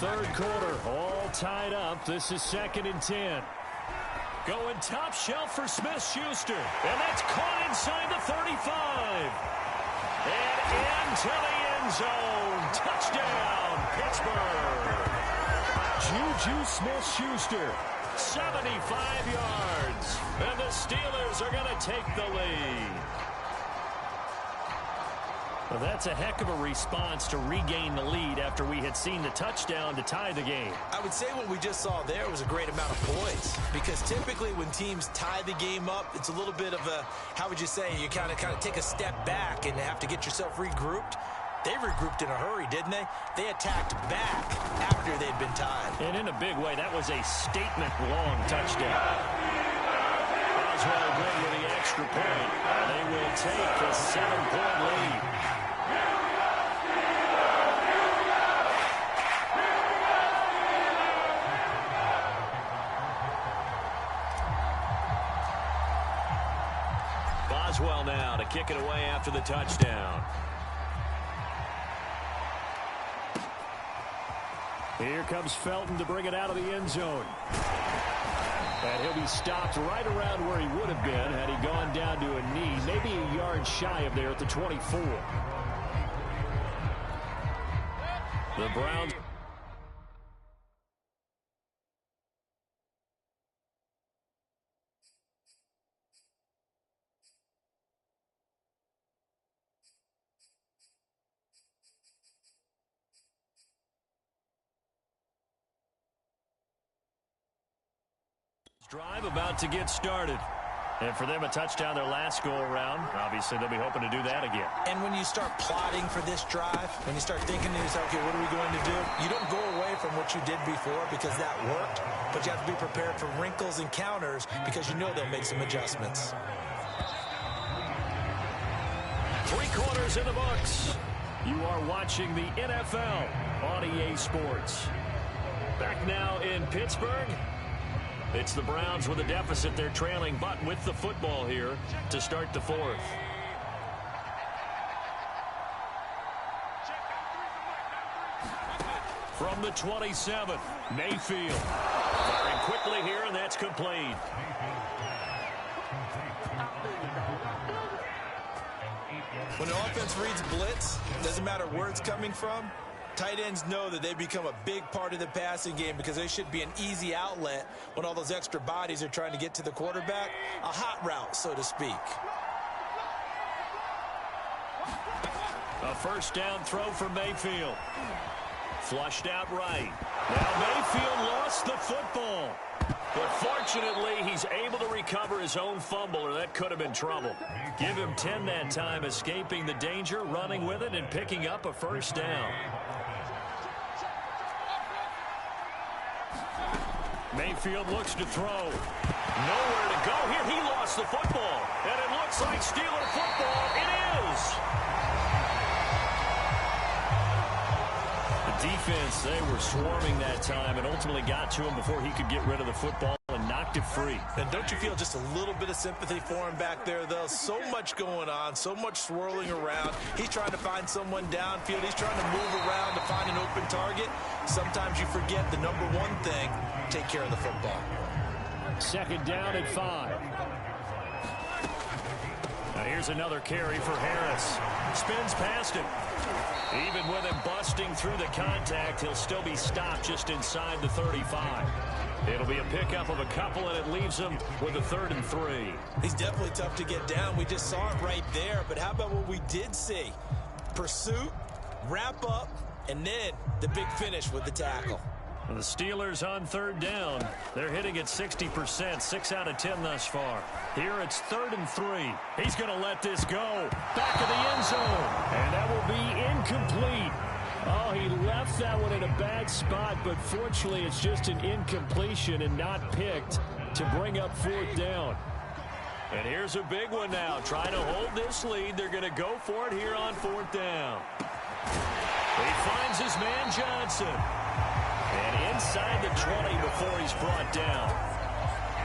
Third quarter, all tied up. This is 2nd and 10. Going top shelf for Smith-Schuster. And that's caught inside the 35. And into the end zone. Touchdown, Pittsburgh. Juju Smith-Schuster, 75 yards. And the Steelers are going to take the lead. Well, that's a heck of a response to regain the lead after we had seen the touchdown to tie the game. I would say what we just saw there was a great amount of poise, because typically when teams tie the game up, it's a little bit of a, how would you say, you kind of take a step back and have to get yourself regrouped. They regrouped in a hurry, didn't they? They attacked back after they'd been tied. And in a big way, that was a statement-long touchdown. Boswell good with the extra point. They will take a 7-point lead. Boswell now to kick it away after the touchdown. Here comes Felton to bring it out of the end zone. And he'll be stopped right around where he would have been had he gone down to a knee, maybe a yard shy of there at the 24. The Browns. Drive about to get started. And for them, a touchdown their last go-around. Obviously, they'll be hoping to do that again. And when you start plotting for this drive, when you start thinking to yourself, okay, what are we going to do? You don't go away from what you did before because that worked, but you have to be prepared for wrinkles and counters because you know they'll make some adjustments. 3 quarters in the books. You are watching the NFL on EA Sports. Back now in Pittsburgh. It's the Browns with a deficit. They're trailing, but with the football here to start the 4th. From the 27th, Mayfield. Firing quickly here, and that's complete. When the offense reads blitz, doesn't matter where it's coming from, tight ends know that they become a big part of the passing game because they should be an easy outlet when all those extra bodies are trying to get to the quarterback. A hot route, so to speak. A first down throw for Mayfield. Flushed out right. Now Mayfield lost the football. But fortunately, he's able to recover his own fumble, or that could have been trouble. Give him 10 that time, escaping the danger, running with it, and picking up a first down. Mayfield looks to throw. Nowhere to go here. He lost the football. And it looks like Steeler football. It is. The defense, they were swarming that time and ultimately got to him before he could get rid of the football and knocked it free. And don't you feel just a little bit of sympathy for him back there, though? So much going on, so much swirling around. He's trying to find someone downfield. He's trying to move around to find an open target. Sometimes you forget the number one thing, take care of the football. Second down at 5. Now here's another carry for Harris. Spins past him. Even with him busting through the contact, he'll still be stopped just inside the 35. It'll be a pickup of a couple, and it leaves him with a 3rd and 3. He's definitely tough to get down. We just saw it right there. But how about what we did see? Pursuit, wrap up, and then the big finish with the tackle. The Steelers on third down. They're hitting at 60%, 6 out of 10 thus far. Here it's 3rd and 3. He's going to let this go. Back of the end zone. And that will be incomplete. Oh, he left that one in a bad spot, but fortunately it's just an incompletion and not picked to bring up 4th down. And here's a big one now. Trying to hold this lead. They're going to go for it here on 4th down. He finds his man Johnson. And inside the 20 before he's brought down.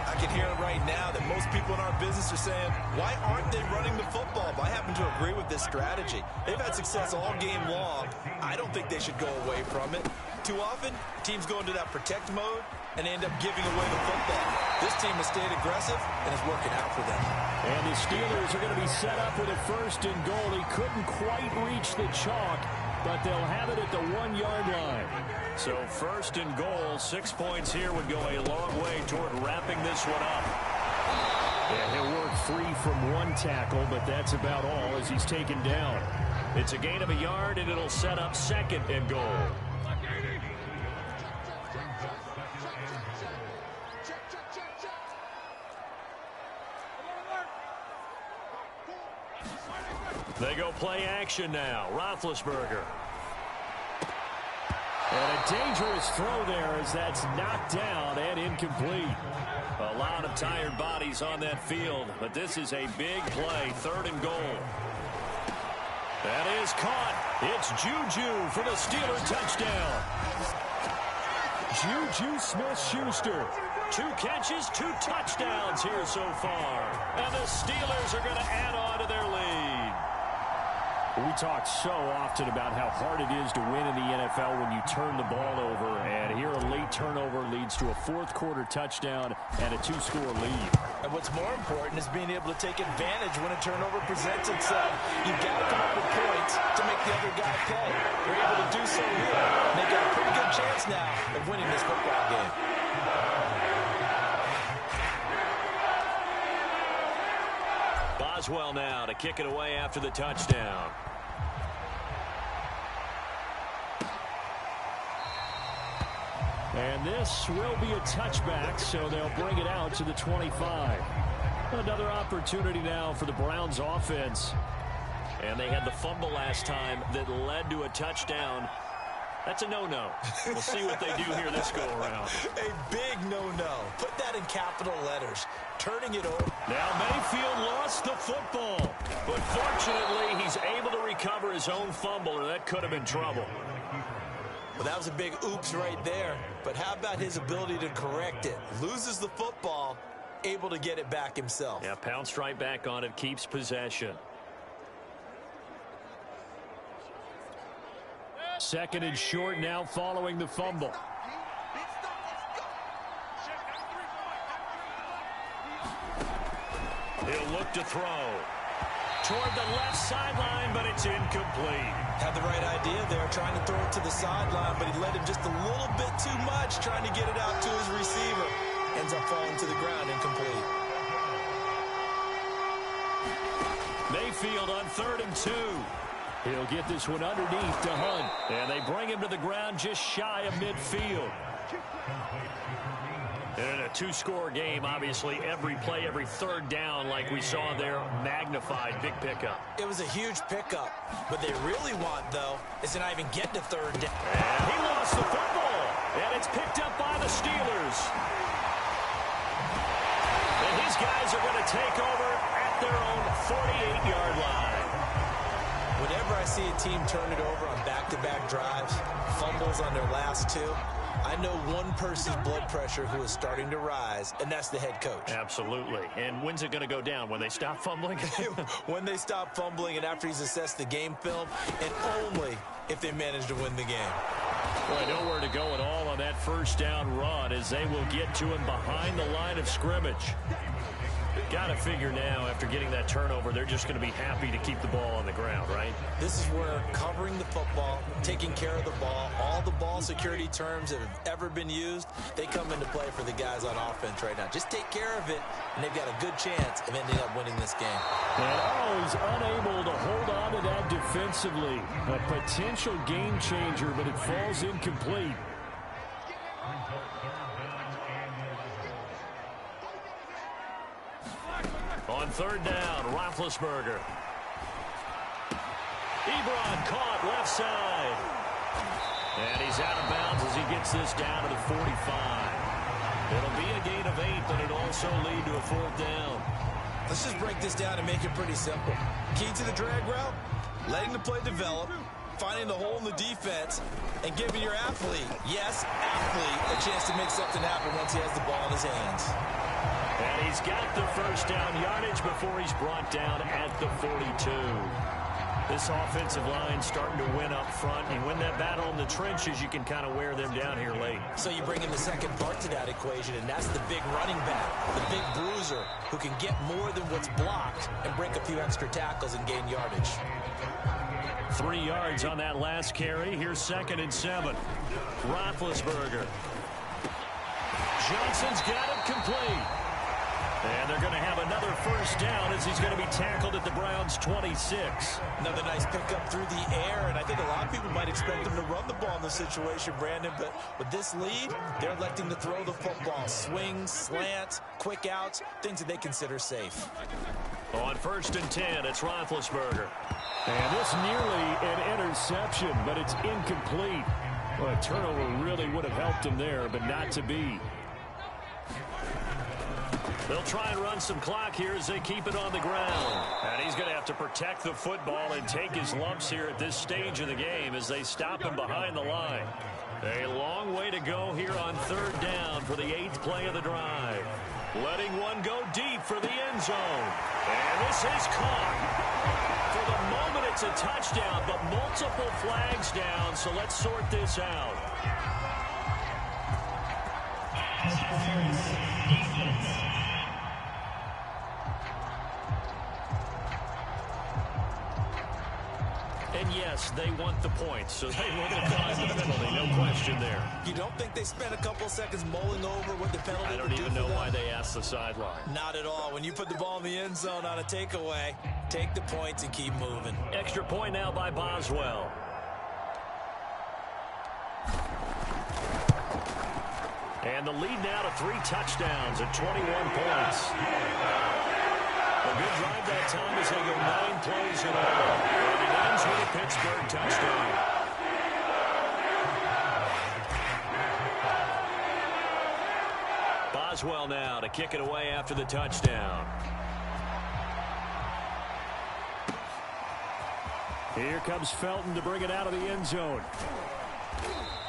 I can hear it right now that most people in our business are saying, why aren't they running the football? But I happen to agree with this strategy. They've had success all game long. I don't think they should go away from it. Too often, teams go into that protect mode and end up giving away the football. This team has stayed aggressive and is working out for them. And the Steelers are going to be set up with a 1st and goal. He couldn't quite reach the chalk, but they'll have it at the 1-yard line. So 1st and goal, 6 points here would go a long way toward wrapping this one up. Yeah, he'll work free from 1 tackle, but that's about all as he's taken down. It's a gain of a yard, and it'll set up 2nd and goal. They go play action now. Roethlisberger. And a dangerous throw there as that's knocked down and incomplete. A lot of tired bodies on that field, but this is a big play. 3rd and goal. That is caught. It's Juju for the Steeler touchdown. Juju Smith-Schuster. 2 catches, 2 touchdowns here so far. And the Steelers are going to add on to their lead. We talk so often about how hard it is to win in the NFL when you turn the ball over. And here a late turnover leads to a 4th quarter touchdown and a 2-score lead. And what's more important is being able to take advantage when a turnover presents itself. You've got to come up with points to make the other guy pay. They're able to do so here. And they've got a pretty good chance now of winning this football game. Boswell now to kick it away after the touchdown. And this will be a touchback, so they'll bring it out to the 25. Another opportunity now for the Browns offense. And they had the fumble last time that led to a touchdown. That's a no-no. We'll see what they do here this go-around. A big no-no. Put that in capital letters. Turning it over. Now Mayfield lost the football. But fortunately, he's able to recover his own fumble, or that could have been trouble. Well, that was a big oops right there. But how about his ability to correct it? Loses the football, able to get it back himself. Yeah, pounced right back on it, keeps possession. 2nd and short now following the fumble. He'll look to throw. Toward the left sideline, but it's incomplete. Had the right idea there, trying to throw it to the sideline, but he led him just a little bit too much, trying to get it out to his receiver. Ends up falling to the ground, incomplete. Mayfield on 3rd and 2. He'll get this one underneath to Hunt. And they bring him to the ground just shy of midfield. In a 2-score game, obviously, every play, every 3rd down, like we saw there, magnified. Big pickup. It was a huge pickup. What they really want, though, is to not even get to 3rd down. And he lost the football. And it's picked up by the Steelers. And these guys are going to take over at their own 48-yard line. Whenever I see a team turn it over on back-to-back drives, fumbles on their last 2, I know one person's blood pressure who is starting to rise, and that's the head coach. Absolutely. And when's it going to go down? When they stop fumbling? When they stop fumbling and after he's assessed the game film, and only if they manage to win the game. Boy, nowhere to go at all on that 1st down run as they will get to him behind the line of scrimmage. Got to figure now, after getting that turnover, they're just going to be happy to keep the ball on the ground, right? This is where covering the football, taking care of the ball, all the ball security terms that have ever been used, they come into play for the guys on offense right now. Just take care of it, and they've got a good chance of ending up winning this game. And he's unable to hold on to that defensively. A potential game changer, but it falls incomplete. third down, Roethlisberger. Ebron caught left side. And he's out of bounds as he gets this down to the 45. It'll be a gain of 8, but it'll also lead to a fourth down. Let's just break this down and make it pretty simple. Key to the drag route, letting the play develop, finding the hole in the defense, and giving your athlete, yes, athlete, a chance to make something happen once he has the ball in his hands. And he's got the first down yardage before he's brought down at the 42. This offensive line starting to win up front. You win that battle in the trenches, you can kind of wear them down here late. So you bring in the second part to that equation, and that's the big running back, the big bruiser, who can get more than what's blocked and break a few extra tackles and gain yardage. 3 yards on that last carry. Here's 2nd and 7. Roethlisberger. Johnson's got it complete. And they're going to have another first down as he's going to be tackled at the Browns' 26. Another nice pickup through the air, and I think a lot of people might expect them to run the ball in this situation, Brandon, but with this lead, they're electing to throw the football. Swings, slants, quick outs, things that they consider safe. On 1st and 10, it's Roethlisberger. And this nearly an interception, but it's incomplete. Well, a turnover really would have helped him there, but not to be. They'll try and run some clock here as they keep it on the ground. And he's going to have to protect the football and take his lumps here at this stage of the game as they stop him behind the line. A long way to go here on 3rd down for the 8th play of the drive. Letting one go deep for the end zone. And this is caught. For the moment, it's a touchdown, but multiple flags down, so let's sort this out. And yes, they want the points, so they will decline the penalty, no question there. You don't think they spent a couple seconds mulling over what the penalty I don't would do even know for them? why they asked the sideline. Not at all. When you put the ball in the end zone on a takeaway, take the points and keep moving. Extra point now by Boswell. And the lead now to 3 touchdowns at 21 points. A good drive that time as they go 9 plays in all. And it ends with a Pittsburgh touchdown. Boswell now to kick it away after the touchdown. Here comes Felton to bring it out of the end zone.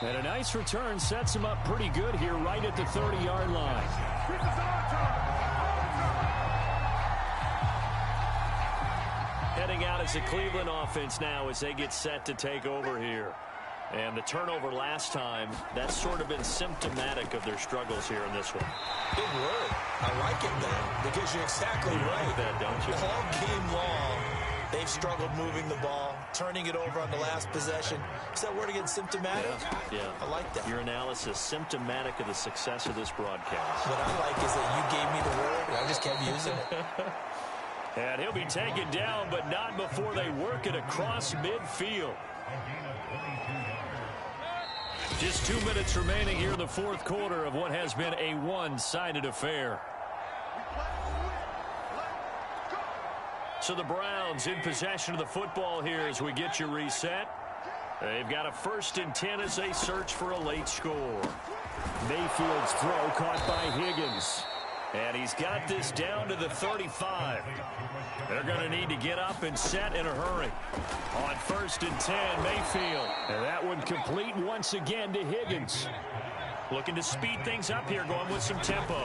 And a nice return sets him up pretty good here right at the 30-yard line. Heading out as the Cleveland offense now as they get set to take over here. And the turnover last time, that's sort of been symptomatic of their struggles here in this one. Big word. I like it, though, because you're exactly right. Like that, don't you? All game long, they've struggled moving the ball, turning it over on the last possession. Is that word again, symptomatic? Yeah. I like that. Your analysis, symptomatic of the success of this broadcast. What I like is that you gave me the word, and I just kept using it. And he'll be taken down, but not before they work it across midfield. Just 2 minutes remaining here in the 4th quarter of what has been a one-sided affair. So the Browns in possession of the football here as we get you reset. They've got a 1st and 10 as they search for a late score. Mayfield's throw caught by Higgins. And he's got this down to the 35. They're going to need to get up and set in a hurry. On 1st and 10, Mayfield. And that one complete once again to Higgins. Looking to speed things up here, going with some tempo.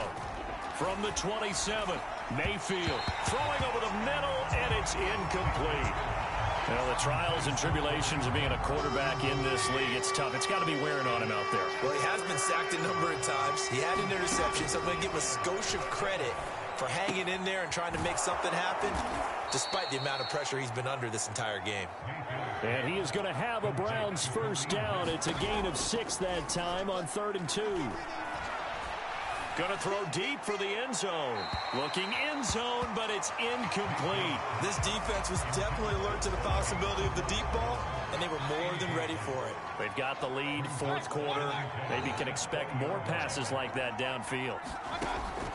From the 27, Mayfield throwing over the middle, and it's incomplete. Well, the trials and tribulations of being a quarterback in this league, it's tough. It's got to be wearing on him out there. Well, he has been sacked a number of times. He had an interception, so I'm going to give him a skosh of credit for hanging in there and trying to make something happen, despite the amount of pressure he's been under this entire game. And he is going to have a Browns first down. It's a gain of 6 that time on 3rd and 2. Going to throw deep for the end zone. Looking end zone, but it's incomplete. This defense was definitely alert to the possibility of the deep ball, and they were more than ready for it. They've got the lead, fourth quarter. Maybe can expect more passes like that downfield.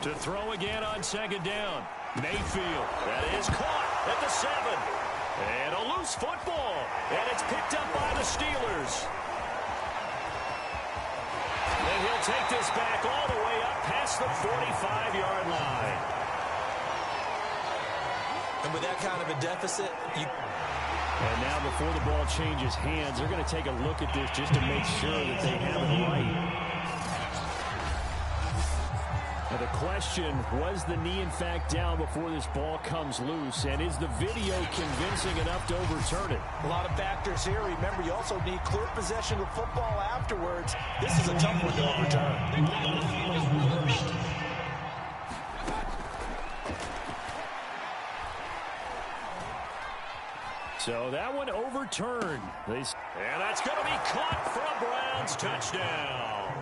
To throw again on second down. Mayfield. That is caught at the 7. And a loose football. And it's picked up by the Steelers. And he'll take this back all the way up past the 45-yard line. And with that kind of a deficit, And now before the ball changes hands, they're going to take a look at this just to make sure that they have it right. Now the question, was the knee in fact down before this ball comes loose? And is the video convincing enough to overturn it? a lot of factors here. Remember, you also need clear possession of football afterwards. This is a tough one to overturn. So that one overturned. And that's going to be caught for a Browns touchdown.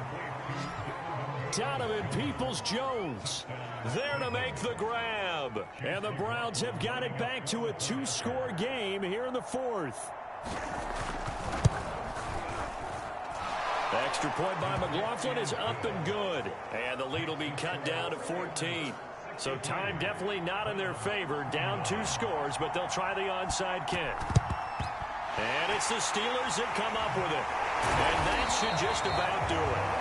Donovan Peoples-Jones there to make the grab. And the Browns have got it back to a 2-score game here in the fourth. The extra point by McLaughlin is up and good. And the lead will be cut down to 14. So time definitely not in their favor. Down 2 scores, but they'll try the onside kick. And it's the Steelers that come up with it. And that should just about do it.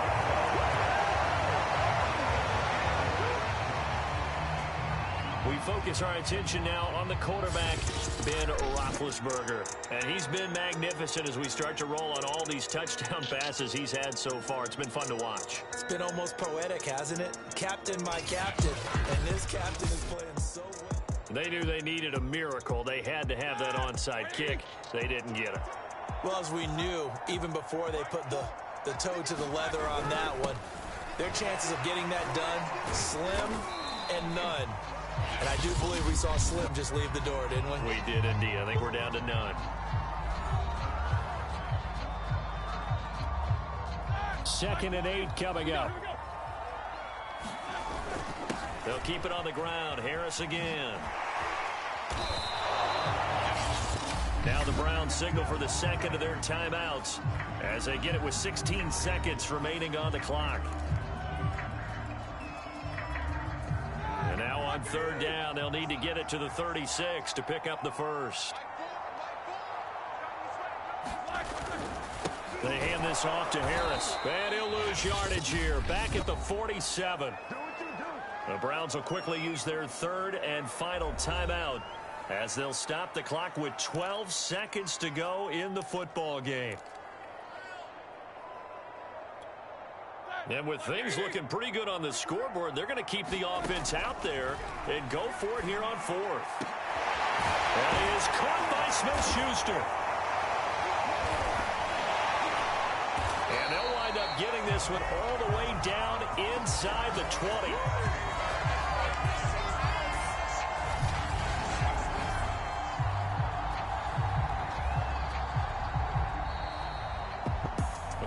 We focus our attention now on the quarterback, Ben Roethlisberger. And he's been magnificent as we start to roll on all these touchdown passes he's had so far. It's been fun to watch. It's been almost poetic, hasn't it? Captain, my captain. And this captain is playing so well. They knew they needed a miracle. They had to have that onside kick. They didn't get it. Well, as we knew, even before they put the toe to the leather on that one, their chances of getting that done, slim and none. And I do believe we saw Slim just leave the door, didn't we? We did indeed. I think we're down to none. Second and 8 coming up. They'll keep it on the ground. Harris again. Now the Browns signal for the second of their timeouts as they get it with 16 seconds remaining on the clock. And now on third down, they'll need to get it to the 36 to pick up the first. They hand this off to Harris. And he'll lose yardage here. Back at the 47. The Browns will quickly use their third and final timeout as they'll stop the clock with 12 seconds to go in the football game. And with things looking pretty good on the scoreboard, they're going to keep the offense out there and go for it here on fourth. That is caught by Smith-Schuster. And they'll wind up getting this one all the way down inside the 20.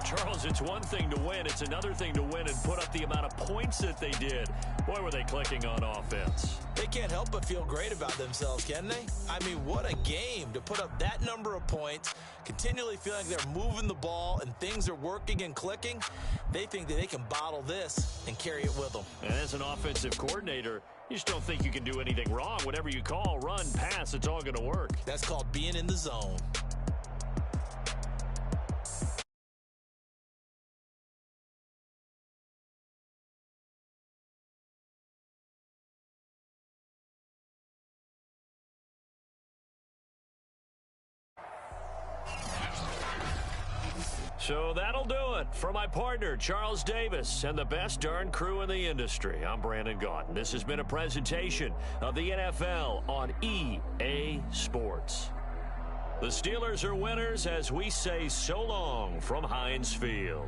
Charles, it's one thing to win. It's another thing to win and put up the amount of points that they did. Boy, were they clicking on offense. They can't help but feel great about themselves, can they? I mean, what a game to put up that number of points, continually feeling like they're moving the ball and things are working and clicking. They think that they can bottle this and carry it with them. And as an offensive coordinator, you just don't think you can do anything wrong. Whatever you call, run, pass, it's all going to work. That's called being in the zone. So that'll do it for my partner, Charles Davis, and the best darn crew in the industry. I'm Brandon Gaudin. This has been a presentation of the NFL on EA Sports. The Steelers are winners as we say so long from Heinz Field.